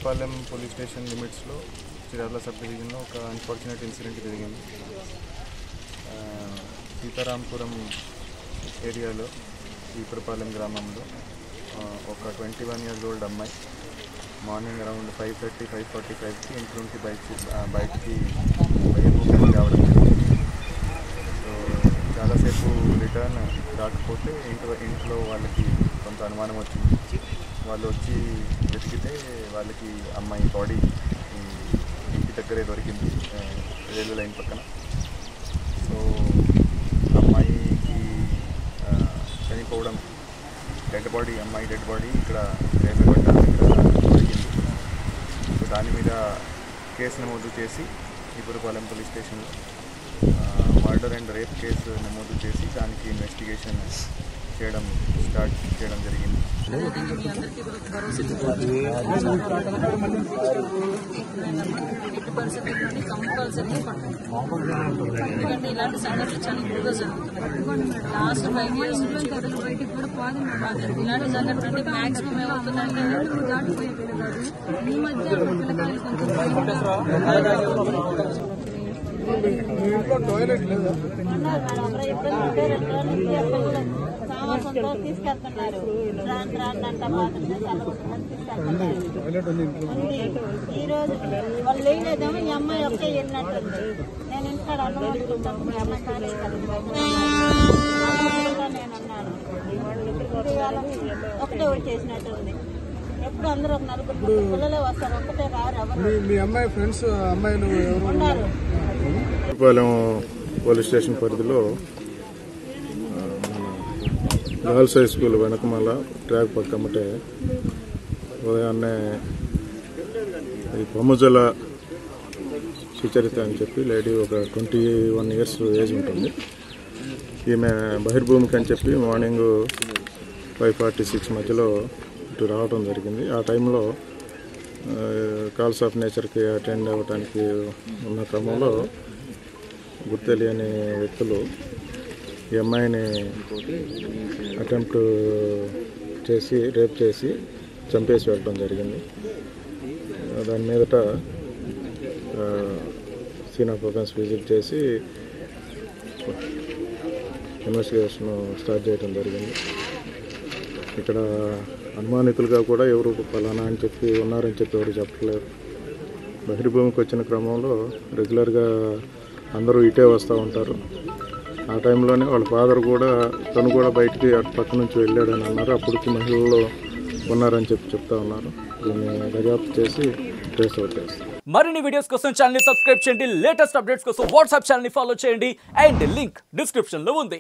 ఇపురపాలెం police station లిమిట్స్లో Chirala sub డివిజన్లో ఒక అన్ఫార్చునేట్ ఇన్సిడెంట్ జరిగింది. సీతారాంపురం ఏరియాలో ఇపురపాలెం గ్రామంలో ఒక 21 years old అమ్మాయి మార్నింగ్ అరౌండ్ 5:30, 5:45కి ఇంటి నుండి బయటికి రావడం జరిగింది. సో చాలాసేపు రిటర్న్ రాకపోతే ఇంట్లో వాళ్ళకి కొంత అనుమానం వచ్చింది. వాళ్ళు వచ్చి వెతికితే వాళ్ళకి అమ్మాయి బాడీ ఇంటి దగ్గరే దొరికింది, రైల్వే లైన్ పక్కన. సో అమ్మాయికి చనిపోవడం అమ్మాయి డెడ్ బాడీ ఇక్కడ రైల్వే పట్టాల దగ్గర దొరికింది. సో దాని మీద కేసు నమోదు చేసి ఇపురపాలెం పోలీస్ స్టేషన్లో మర్డర్ అండ్ రేప్ కేసు నమోదు చేసి దానికి ఇన్వెస్టిగేషన్ స్టార్ట్ చేయడం జరిగింది. ఎందుకంటే ఇలాంటి సంఘటనలు చాలా ఎక్కువగా జరుగుతున్నాయి. లాస్ట్ 5 years నుంచి బయటికి కూడా పోదు. ఇలాంటి సంఘటన అంటే మాక్సిమం ఏమవుతుందంటే ఈ మధ్య పిల్లకాయలు సామాసంతో తీసుకెళ్తున్నారు. ఈరోజు వాళ్ళు లేదేమో ఈ అమ్మాయి ఒకే వెళ్ళినట్టుంది. నేను ఇంటికాడ అన్నం అనుకుంటాను. మీ అమ్మాయి కానీ నేను అన్నాను ఒకటే వచ్చేసినట్టుంది. ఎప్పుడు అందరూ ఒక 4 పిల్లలే వస్తారు, ఒక్కటే రారు ఎవరు. మీ అమ్మాయి ఫ్రెండ్స్ అమ్మాయిలు ఉన్నారు. ఇపురపాలెం పోలీస్ స్టేషన్ పరిధిలో గర్ల్స్ హై స్కూల్ వెనకమాల ట్రాక్ పక్కమ్మటే ఉదయాన్నే ఈ పొమ్మజల సుచరిత అని చెప్పి లేడీ ఒక 21 years ఏజ్ ఉంటుంది. ఈమె బహిర్భూమికి అని చెప్పి మార్నింగ్ 5:46 మధ్యలో ఇటు రావడం జరిగింది. ఆ టైంలో కాల్స్ ఆఫ్ నేచర్కి అటెండ్ అవ్వడానికి ఉన్న క్రమంలో గుర్తెలియని వ్యక్తులు ఈ అమ్మాయిని అటెంప్ట్ చేసి రేప్ చేసి చంపేసి వెళ్ళడం జరిగింది. దాని మీదట సీన్ ఆఫ్ అఫెన్స్ విజిట్ చేసి ఇన్వెస్టిగేషన్ స్టార్ట్ చేయడం జరిగింది. ఇక్కడ అనుమానితులుగా కూడా ఎవరు ఫలానా అని చెప్పి ఉన్నారని చెప్పి ఎవరు చెప్పలేరు. బహిర్భూమికి వచ్చిన క్రమంలో రెగ్యులర్గా అందరూ ఇటే వస్తూ ఉంటారు. ఆ టైంలోనే వాళ్ళ ఫాదర్ కూడా తను కూడా బయటికి అటు పక్క నుంచి వెళ్ళాడని అన్నారు. అప్పటికి మహిళల్లో ఉన్నారని చెప్పి చెప్తా ఉన్నారు. దీన్ని దర్యాప్తు చేసి ట్రేస్ అవుట్ చేస్తారు. మరిన్ని వీడియోస్ కోసం ఛానల్ ని సబ్స్క్రైబ్ చేయండి. లేటెస్ట్ అప్డేట్స్ కోసం వాట్సాప్ ఛానల్ ని ఫాలో చేయండి. అండ్ లింక్ డిస్క్రిప్షన్ లో ఉంది.